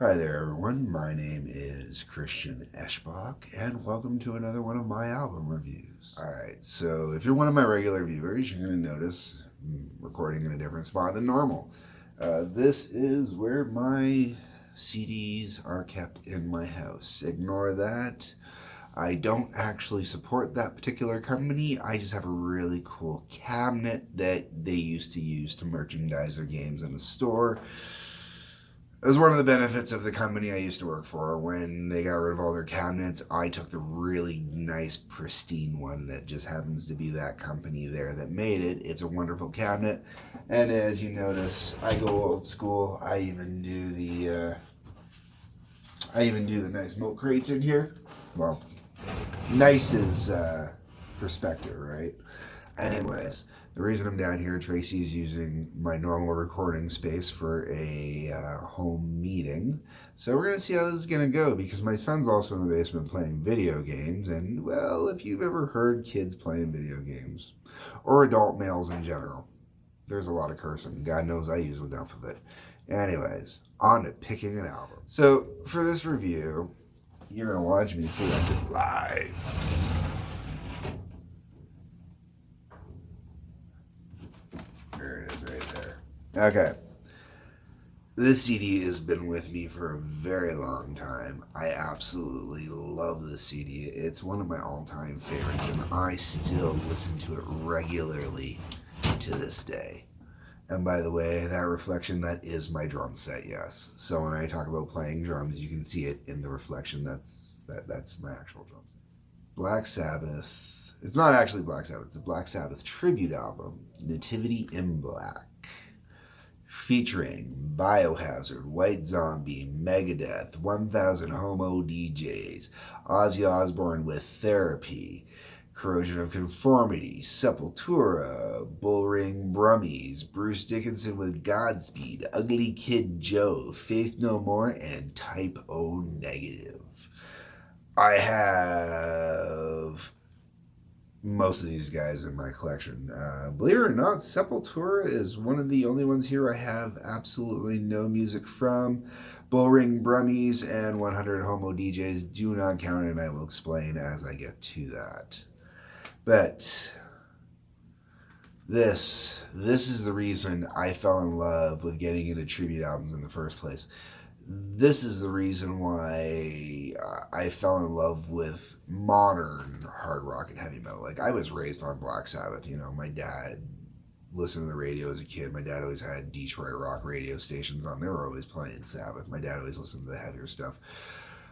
Hi there, everyone. My name is Christian Eschbach, and welcome to another one of my album reviews. Alright, so if you're one of my regular viewers, you're going to notice I'm recording in a different spot than normal. This is where my CDs are kept in my house. Ignore that. I don't actually support that particular company. I just have a really cool cabinet that they used to use to merchandise their games in the store. It was one of the benefits of the company I used to work for. When they got rid of all their cabinets, I took the really nice, pristine one that just happens to be that company there that made it. It's a wonderful cabinet, and as you notice, I go old school. I even do the nice milk crates in here. Well, nice is perspective, right? Anyways, the reason I'm down here, Tracy's using my normal recording space for a home meeting. So we're going to see how this is going to go, because my son's also in the basement playing video games. And, well, if you've ever heard kids playing video games, or adult males in general, there's a lot of cursing. God knows I use enough of it. Anyways, on to picking an album. So for this review, you're going to watch me select it live. There it is right there. Okay. This CD has been with me for a very long time. I absolutely love this CD. It's one of my all-time favorites, and I still listen to it regularly to this day. And by the way, that reflection, that is my drum set, yes. So when I talk about playing drums, you can see it in the reflection. That's my actual drum set. Black Sabbath. It's not actually Black Sabbath. It's a Black Sabbath tribute album, Nativity in Black, featuring Biohazard, White Zombie, Megadeth, 1000 Homo DJs, Ozzy Osbourne with Therapy, Corrosion of Conformity, Sepultura, Bullring Brummies, Bruce Dickinson with Godspeed, Ugly Kid Joe, Faith No More, and Type O Negative. I have most of these guys in my collection. Believe it or not, Sepultura is one of the only ones here I have absolutely no music from. Bullring Brummies and 100 Homo DJs do not count, and I will explain as I get to that. But this is the reason I fell in love with getting into tribute albums in the first place. This is the reason why I fell in love with modern hard rock and heavy metal. Like, I was raised on Black Sabbath. You know, my dad listened to the radio as a kid. My dad always had Detroit rock radio stations on. They were always playing Sabbath. My dad always listened to the heavier stuff.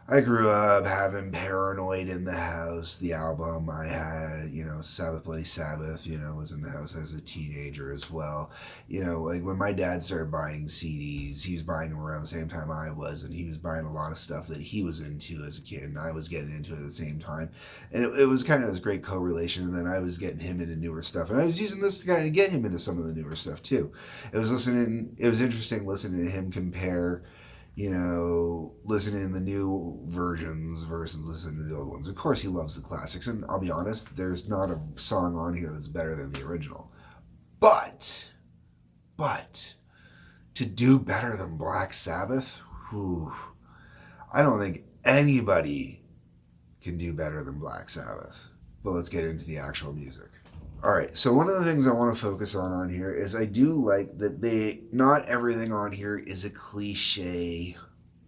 I grew up having Paranoid in the house, the album. I had, Sabbath Bloody Sabbath, was in the house as a teenager as well. Like when my dad started buying CDs, he was buying them around the same time I was, and he was buying a lot of stuff that he was into as a kid, and I was getting into it at the same time. And it was kind of this great correlation, and then I was getting him into newer stuff, and I was using this to kind of get him into some of the newer stuff too. It was interesting listening to him compare, listening to the new versions versus listening to the old ones. Of course, he loves the classics, and I'll be honest, there's not a song on here that's better than the original. But, to do better than Black Sabbath, I don't think anybody can do better than Black Sabbath. But let's get into the actual music. Alright, so one of the things I want to focus on here is I do like that not everything on here is a cliche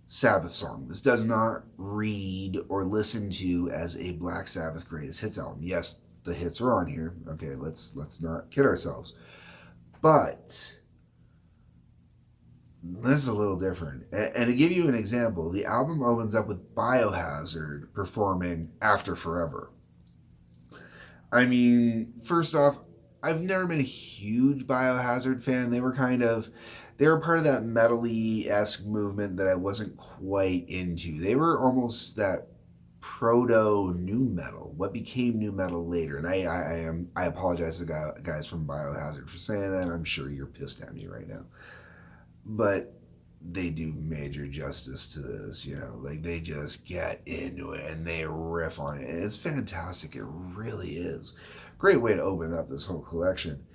Sabbath song. This does not read or listen to as a Black Sabbath greatest hits album. Yes, the hits are on here. Okay, let's not kid ourselves. But this is a little different. And to give you an example, the album opens up with Biohazard performing After Forever. I mean, first off, I've never been a huge Biohazard fan. They were part of that metal-y-esque movement that I wasn't quite into. They were almost that proto-nu metal, what became nu metal later. And I apologize to the guys from Biohazard for saying that. I'm sure you're pissed at me right now. But they do major justice to this, like they just get into it and they riff on it, and it's fantastic. It really is. Great way to open up this whole collection.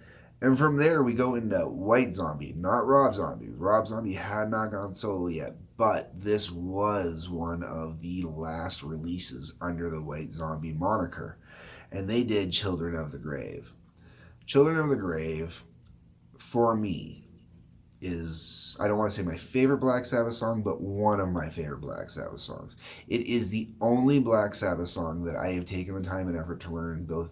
And from there we go into White Zombie, not Rob Zombie. Rob Zombie had not gone solo yet, but this was one of the last releases under the White Zombie moniker, and they did Children of the Grave. Children of the Grave, for me, is, I don't want to say my favorite Black Sabbath song, but one of my favorite Black Sabbath songs. It is the only Black Sabbath song that I have taken the time and effort to learn both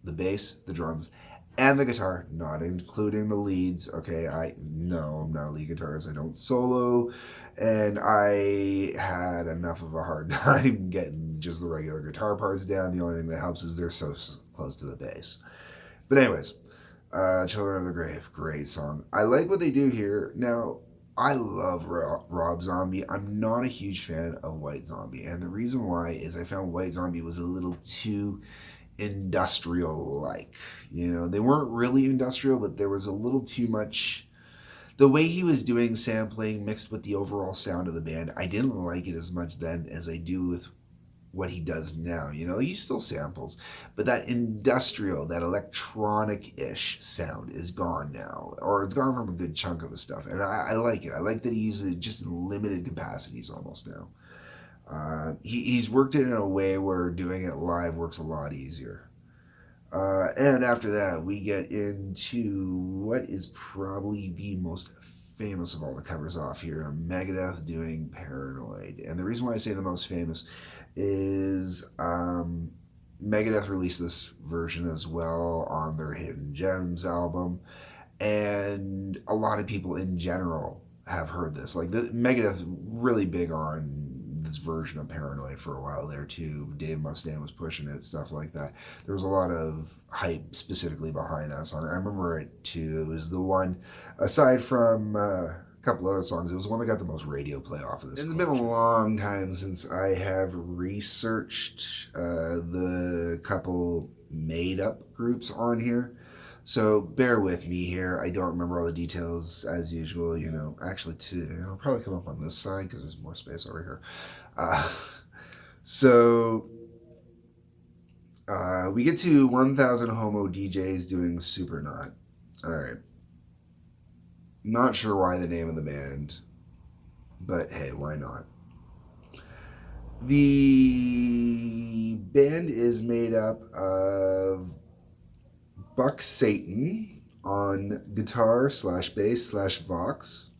the bass, the drums, and the guitar, not including the leads. Okay, I'm not a lead guitarist. I don't solo, and I had enough of a hard time getting just the regular guitar parts down. The only thing that helps is they're so close to the bass. But anyways, Children of the Grave, great song. I like what they do here. Now, I love Rob Zombie. I'm not a huge fan of White Zombie, and the reason why is I found White Zombie was a little too industrial-like. You know, they weren't really industrial, but there was a little too much. The way he was doing sampling mixed with the overall sound of the band, I didn't like it as much then as I do with what he does now. You know, he still samples, but that industrial, that electronic-ish sound is gone now, or it's gone from a good chunk of his stuff, and I like it. I like that he uses it just in limited capacities almost now. He's worked it in a way where doing it live works a lot easier. And after that, we get into what is probably the most famous of all the covers off here, Megadeth doing Paranoid. And the reason why I say the most famous is Megadeth released this version as well on their Hidden Gems album, and a lot of people in general have heard this. Like, Megadeth really big on this version of Paranoid for a while there too. Dave Mustaine was pushing it, stuff like that. There was a lot of hype specifically behind that song. I remember it too. It was the one, aside from a couple other songs, it was the one that got the most radio play off of this. It's been a long time since I have researched the couple made up groups on here. So bear with me here. I don't remember all the details as usual. You know, actually, it'll probably come up on this side because there's more space over here. We get to 1,000 Homo DJs doing Supernaut. All right. Not sure why the name of the band, but hey, why not? The band is made up of Buck Satan on guitar / bass / Vox.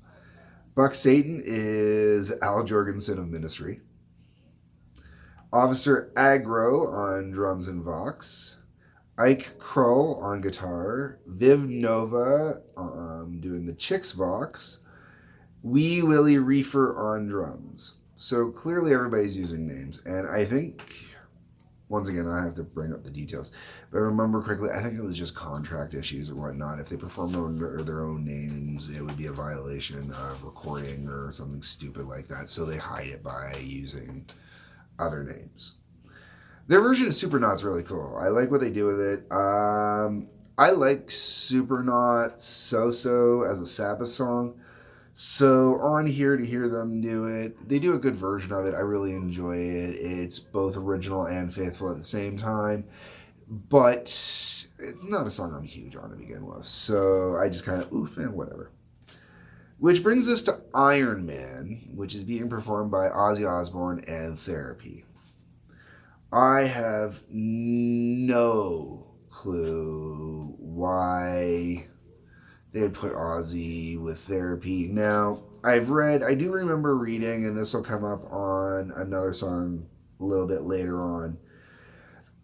Buck Satan is Al Jorgensen of Ministry. Officer Aggro on drums and Vox. Ike Kroll on guitar. Viv Nova doing the Chicks Vox. Wee Willie Reefer on drums. So clearly everybody's using names. And I think, once again, I have to bring up the details, but I remember correctly, I think it was just contract issues or whatnot. If they performed under their own names, it would be a violation of recording or something stupid like that. So they hide it by using other names. Their version of Supernaut's really cool. I like what they do with it. I like Supernaut So-So as a Sabbath song. So on here to hear them do it, they do a good version of it. I really enjoy it. It's both original and faithful at the same time, but it's not a song I'm huge on to begin with. So I just kind of, whatever. Which brings us to Iron Man, which is being performed by Ozzy Osbourne and Therapy. I have no clue why they would put Ozzy with Therapy. Now, I do remember reading, and this will come up on another song a little bit later on,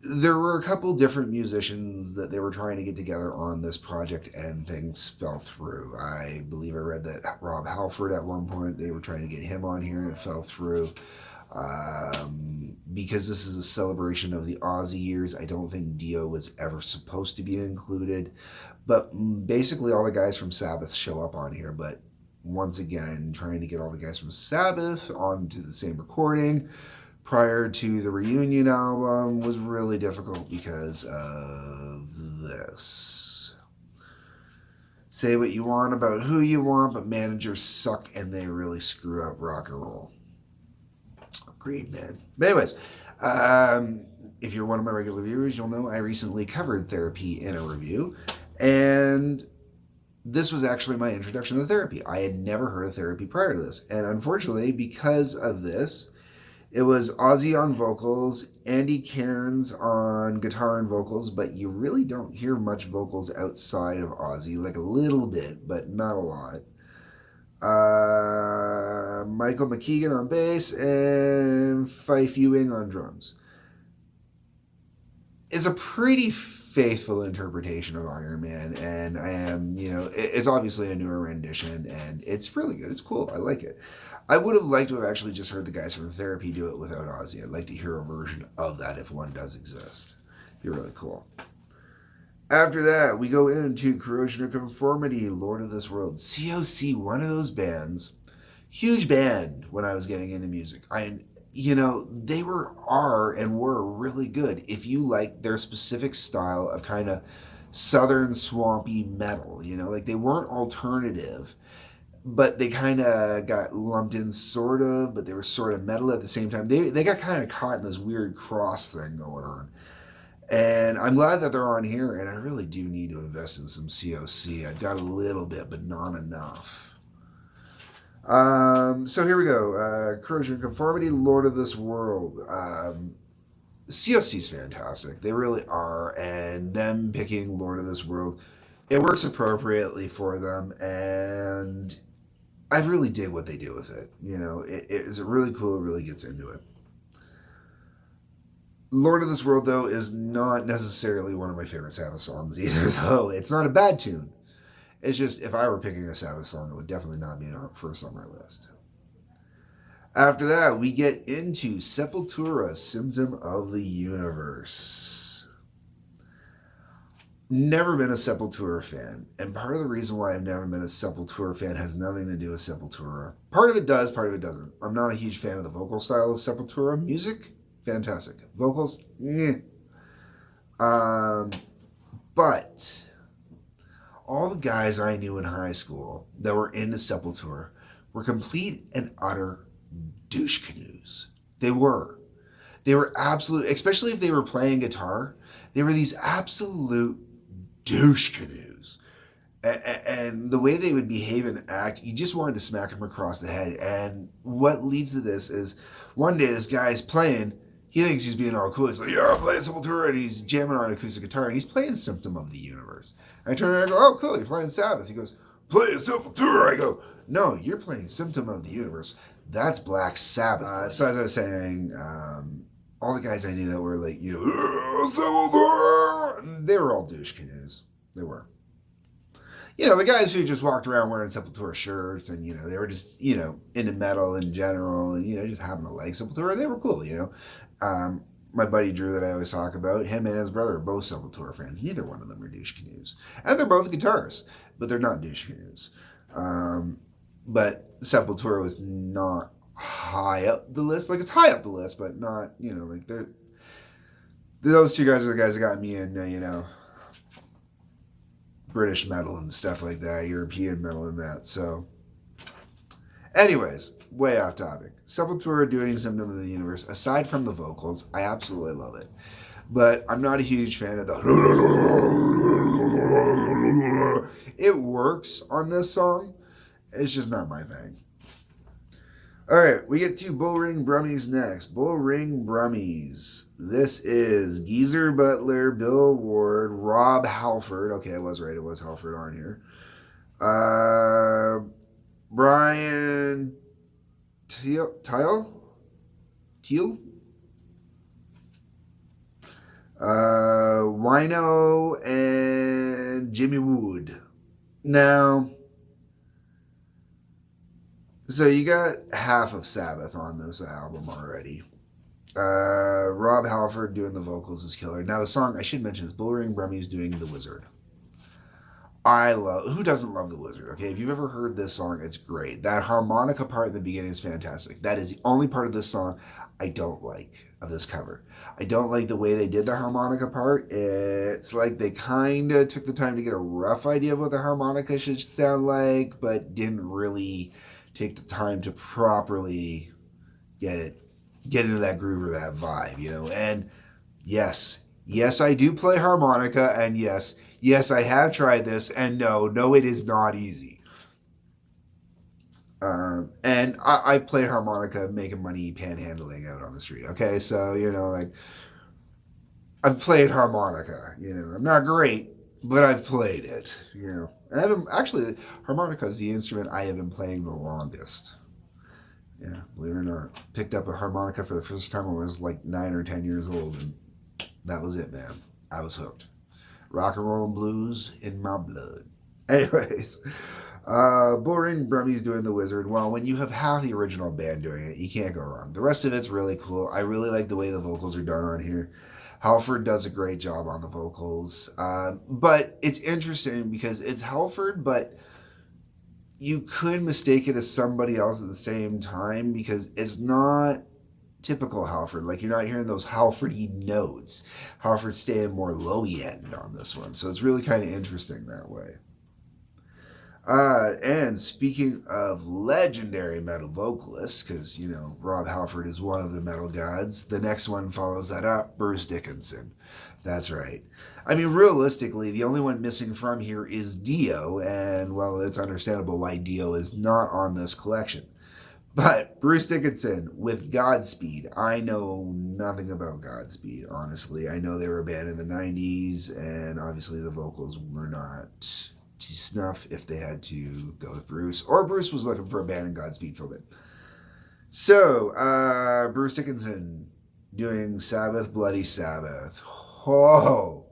there were a couple different musicians that they were trying to get together on this project, and things fell through. I believe I read that Rob Halford at one point, they were trying to get him on here, and it fell through. Because this is a celebration of the Ozzy years, I don't think Dio was ever supposed to be included. But basically all the guys from Sabbath show up on here. But once again, trying to get all the guys from Sabbath onto the same recording prior to the reunion album was really difficult because of this. Say what you want about who you want, but managers suck and they really screw up rock and roll. Agreed, man. But anyways, if you're one of my regular viewers, you'll know I recently covered Therapy in a review. And this was actually my introduction to therapy. I had never heard of therapy prior to this. And unfortunately, because of this, it was Ozzy on vocals, Andy Cairns on guitar and vocals, but you really don't hear much vocals outside of Ozzy, like a little bit, but not a lot. Michael McKeegan on bass, and Fife Ewing on drums. It's a pretty faithful interpretation of Iron Man, and I am, it's obviously a newer rendition, and it's really good. It's cool. I like it. I would have liked to have actually just heard the guys from Therapy do it without Ozzy. I'd like to hear a version of that if one does exist. It'd be really cool. After that, we go into Corrosion of Conformity, Lord of this World. COC, one of those bands, huge band when I was getting into music. They were really good. If you like their specific style of kind of southern swampy metal, like they weren't alternative, but they kind of got lumped in sort of, but they were sort of metal at the same time. They got kind of caught in this weird cross thing going on. And I'm glad that they're on here, and I really do need to invest in some COC. I've got a little bit, but not enough. So here we go. Corrosion of Conformity, Lord of this World. COC's fantastic. They really are. And them picking Lord of this World, it works appropriately for them. And I really dig what they do with it. It is really cool. It really gets into it. Lord of this World, though, is not necessarily one of my favorite Sabbath songs either, though. It's not a bad tune. It's just, if I were picking a Sabbath song, it would definitely not be first on my list. After that, we get into Sepultura, Symptom of the Universe. Never been a Sepultura fan. And part of the reason why I've never been a Sepultura fan has nothing to do with Sepultura. Part of it does, part of it doesn't. I'm not a huge fan of the vocal style of Sepultura. Music, fantastic. Vocals, but all the guys I knew in high school that were into Sepultura were complete and utter douche canoes. They were absolute, especially if they were playing guitar, they were these absolute douche canoes. And the way they would behave and act, you just wanted to smack them across the head. And what leads to this is one day this guy's playing, he thinks he's being all cool. He's like, yeah, I'm playing Sepultura, and he's jamming on acoustic guitar, and he's playing Symptom of the Universe. And I turn around and I go, oh, cool, you're playing Sabbath. He goes, playing Sepultura. I go, no, you're playing Symptom of the Universe. That's Black Sabbath. So as I was saying, all the guys I knew that were like, Sepultura, they were all douche canoes. They were. The guys who just walked around wearing Sepultura shirts and, they were just, into metal in general and, just happened to like Sepultura. They were cool, My buddy Drew that I always talk about, him and his brother are both Sepultura fans. Neither one of them are douche canoes. And they're both guitarists, but they're not douche canoes. But Sepultura was not high up the list. Like, it's high up the list, but not, those two guys are the guys that got me in, British metal and stuff like that, European metal and that. So, anyways, way off topic. Sepultura doing Symptom of the Universe, aside from the vocals, I absolutely love it. But I'm not a huge fan of the... It works on this song. It's just not my thing. Alright, we get to Bullring Brummies next. Bullring Brummies. This is Geezer Butler, Bill Ward, Rob Halford. Okay, I was right. It was Halford on here. Brian Teal? Wino and Jimmy Wood. Now, so you got half of Sabbath on this album already. Rob Halford doing the vocals is killer. Now the song, I should mention, is Bullring Brummies doing The Wizard. Who doesn't love The Wizard? Okay, if you've ever heard this song, it's great. That harmonica part in the beginning is fantastic. That is the only part of this song I don't like of this cover. I don't like the way they did the harmonica part. It's like they kind of took the time to get a rough idea of what the harmonica should sound like, but didn't really take the time to properly get into that groove or that vibe, And yes, I do play harmonica, and yes, Yes, I have tried this, and no, it is not easy. And I've played harmonica making money panhandling out on the street. Okay, so, like, I've played harmonica. I'm not great, but I've played it. And I've been, actually, harmonica is the instrument I have been playing the longest. Yeah, believe it or not. Picked up a harmonica for the first time when I was like 9 or 10 years old, and that was it, man. I was hooked. Rock and roll and blues in my blood. Anyways, Bullring Brummies doing the Wizard. Well, when you have half the original band doing it, you can't go wrong. The rest of it's really cool. I really like the way the vocals are done on here. Halford does a great job on the vocals. But it's interesting because it's Halford, but you could mistake it as somebody else at the same time because it's not typical Halford. Like, you're not hearing those Halfordy notes. Halford's staying more lowy end on this one. So it's really kind of interesting that way. And speaking of legendary metal vocalists, because, Rob Halford is one of the metal gods, the next one follows that up, Bruce Dickinson. That's right. I mean, realistically, the only one missing from here is Dio, and, well, it's understandable why Dio is not on this collection. But Bruce Dickinson with Godspeed. I know nothing about Godspeed, honestly. I know they were a band in the 90s, and obviously the vocals were not to snuff if they had to go with Bruce, or Bruce was looking for a band and Godspeed filled it. So, Bruce Dickinson doing Sabbath, Bloody Sabbath. Oh!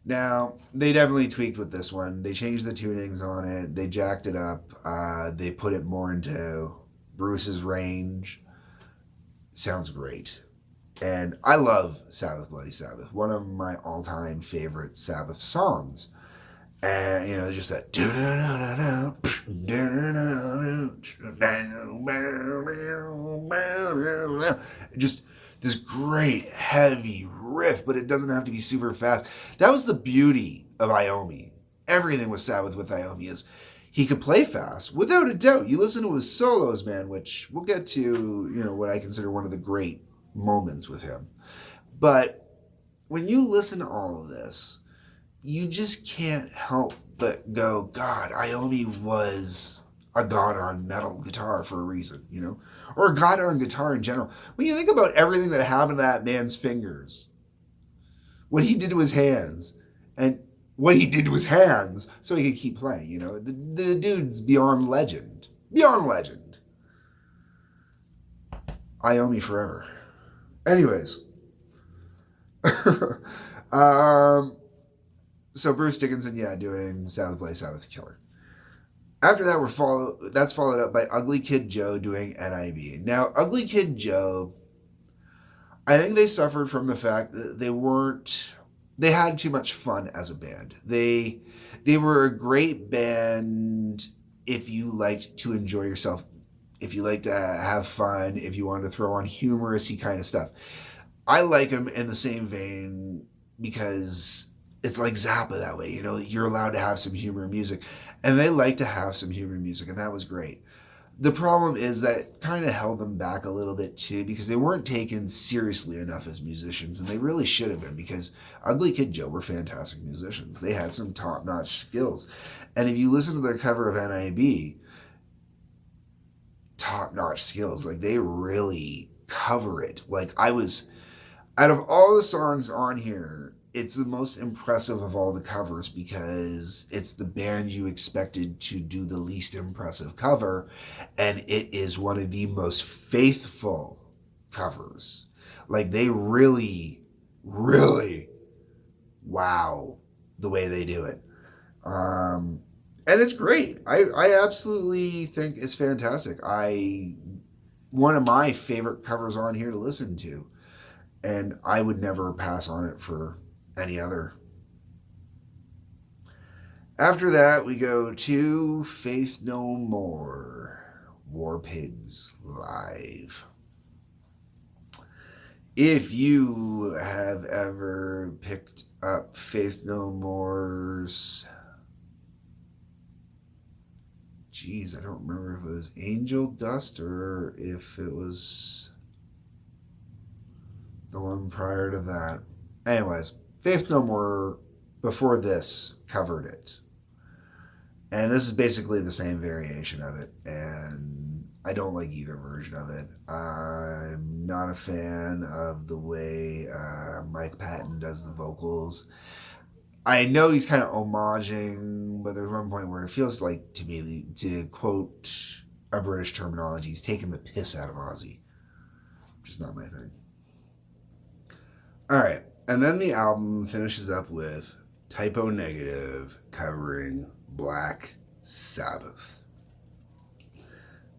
Now, they definitely tweaked with this one. They changed the tunings on it. They jacked it up. They put it more into Bruce's range. Sounds great. And I love Sabbath, Bloody Sabbath. One of my all-time favorite Sabbath songs. And, just that. Just this great, heavy riff, but it doesn't have to be super fast. That was the beauty of Iommi. Everything with Sabbath with Iommi is he could play fast, without a doubt. You listen to his solos, man, which we'll get to, what I consider one of the great moments with him. But when you listen to all of this, you just can't help but go, God, Iommi was a god on metal guitar for a reason, or a god on guitar in general. When you think about everything that happened to that man's fingers, what he did to his hands, and what he did to his hands so he could keep playing, the dude's beyond legend. Beyond legend. Iommi forever. Anyways. So Bruce Dickinson, doing Sabbath, Bloody Sabbath, killer. After that, that's followed up by Ugly Kid Joe doing NIB. Now, Ugly Kid Joe, I think they suffered from the fact that they had too much fun as a band. They were a great band if you liked to enjoy yourself, if you liked to have fun, if you wanted to throw on humorous-y kind of stuff. I like them in the same vein because it's like Zappa that way, you're allowed to have some humor in music. And they like to have some humor in music, and that was great. The problem is that kind of held them back a little bit too, because they weren't taken seriously enough as musicians, and they really should have been, because Ugly Kid Joe were fantastic musicians. They had some top-notch skills. And if you listen to their cover of NIB, top-notch skills. Like, they really cover it. Like, out of all the songs on here, it's the most impressive of all the covers because it's the band you expected to do the least impressive cover, and it is one of the most faithful covers. Like, they really, really wow the way they do it. And it's great. I absolutely think it's fantastic. One of my favorite covers on here to listen to, and I would never pass on it for any other. After that, we go to Faith No More, War Pigs Live. If you have ever picked up Faith No More's, I don't remember if it was Angel Dust or if it was the one prior to that. Anyways, Faith No More before this covered it. And this is basically the same variation of it, and I don't like either version of it. I'm not a fan of the way Mike Patton does the vocals. I know he's kind of homaging, but there's one point where it feels like, to me, to quote a British terminology, he's taking the piss out of Ozzy, which is not my thing. All right, and then the album finishes up with Typo Negative covering Black Sabbath.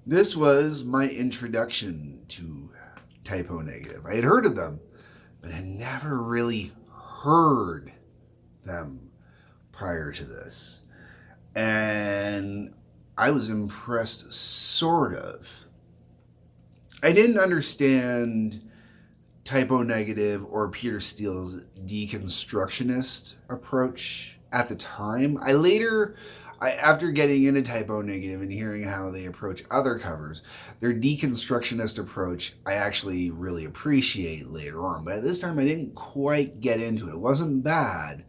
This was my introduction to Typo Negative. I had heard of them, but had never really heard them prior to this. And I was impressed, sort of. I didn't understand Typo Negative or Peter Steele's deconstructionist approach at the time. After getting into Typo Negative and hearing how they approach other covers, their deconstructionist approach I actually really appreciate later on. But at this time I didn't quite get into it. It wasn't bad,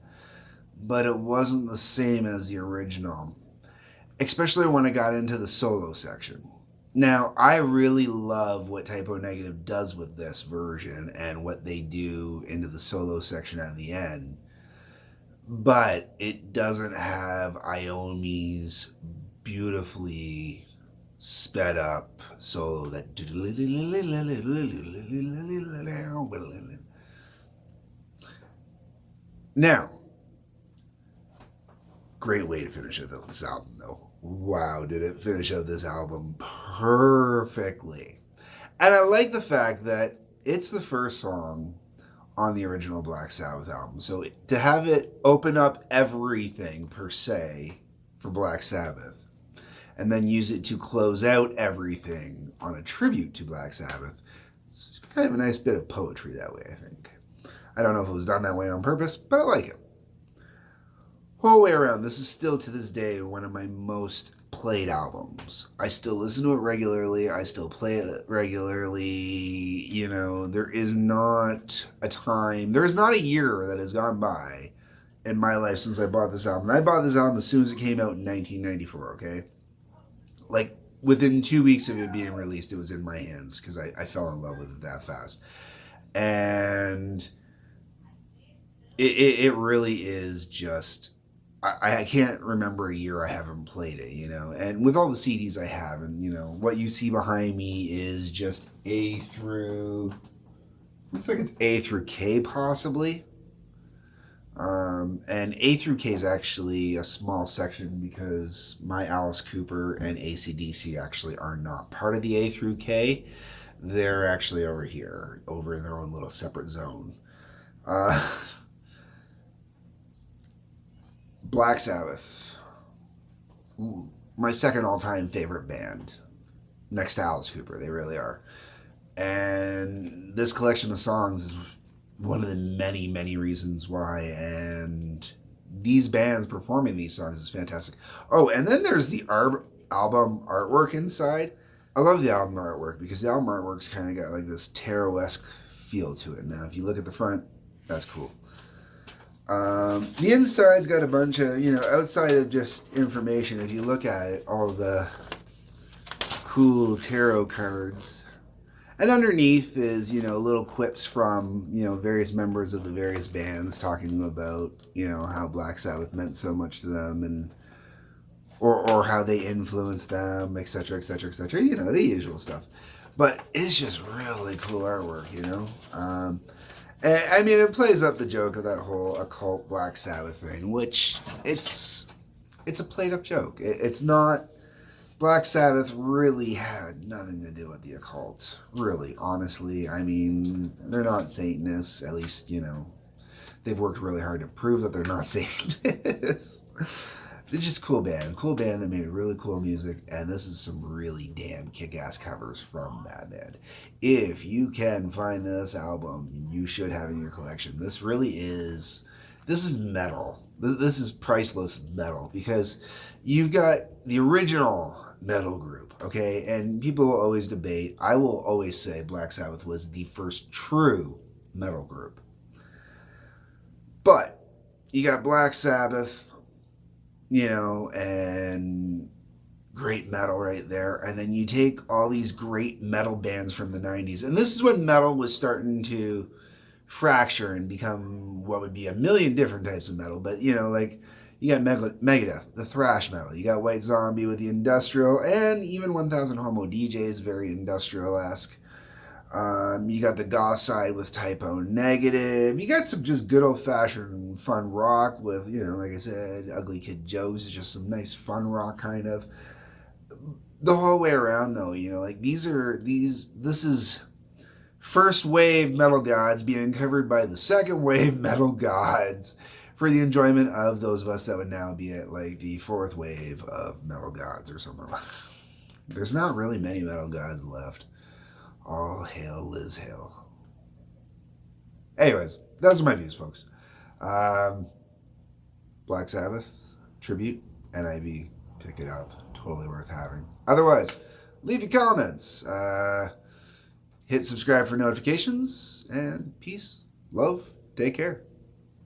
but it wasn't the same as the original, especially when I got into the solo section. Now, I really love what Typo Negative does with this version and what they do into the solo section at the end, but it doesn't have Iommi's beautifully sped up solo that... Now, great way to finish this album, though. Wow, did it finish out this album perfectly. And I like the fact that it's the first song on the original Black Sabbath album. So to have it open up everything, per se, for Black Sabbath, and then use it to close out everything on a tribute to Black Sabbath, it's kind of a nice bit of poetry that way, I think. I don't know if it was done that way on purpose, but I like it. Whole way around, this is still to this day one of my most played albums. I still listen to it regularly. I still play it regularly. You know, there is not a year that has gone by in my life since I bought this album. And I bought this album as soon as it came out in 1994, okay? Like, within 2 weeks of it being released, it was in my hands because I fell in love with it that fast. And it really is just... I can't remember a year I haven't played it, you know, and with all the CDs I have, and, you know, what you see behind me is just looks like it's A through K, possibly, and A through K is actually a small section because my Alice Cooper and AC/DC actually are not part of the A through K. They're actually over here, over in their own little separate zone. Black Sabbath, my second all-time favorite band, next to Alice Cooper. They really are. And this collection of songs is one of the many, many reasons why. And these bands performing these songs is fantastic. Oh, and then there's the album artwork inside. I love the album artwork because the album artwork's kind of got like this tarot-esque feel to it. Now, if you look at the front, that's cool. The inside's got a bunch of, you know, outside of just information, if you look at it, all the cool tarot cards. And underneath is, you know, little quips from, you know, various members of the various bands talking about, you know, how Black Sabbath meant so much to them and or how they influenced them, etc., etc., etc. You know, the usual stuff. But it's just really cool artwork, you know. I mean, it plays up the joke of that whole occult Black Sabbath thing, which it's a played up joke. It's not... Black Sabbath really had nothing to do with the occult, really, honestly. I mean, they're not Satanists, at least, you know, they've worked really hard to prove that they're not Satanists. They're just a cool band that made really cool music, and this is some really damn kick-ass covers from that band. If you can find this album, you should have it in your collection. This is metal. This is priceless metal, because you've got the original metal group, okay? And people will always debate. I will always say Black Sabbath was the first true metal group. But you got Black Sabbath, you know, and great metal right there. And then you take all these great metal bands from the 90s. And this is when metal was starting to fracture and become what would be a million different types of metal. But, you know, like you got Megadeth, the thrash metal. You got White Zombie with the industrial, and even 1000 Homo DJs, very industrial-esque. You got the goth side with Typo Negative. You got some just good old-fashioned fun rock with, you know, like I said, Ugly Kid Joe's, just some nice fun rock kind of. The whole way around, though, you know, like this is first wave metal gods being covered by the second wave metal gods for the enjoyment of those of us that would now be at like the fourth wave of metal gods or something like that. There's not really many metal gods left. All hail Liz Hale. Anyways, those are my views, folks. Black Sabbath, tribute, NIV, pick it up. Totally worth having. Otherwise, leave your comments. Hit subscribe for notifications, and peace, love, take care.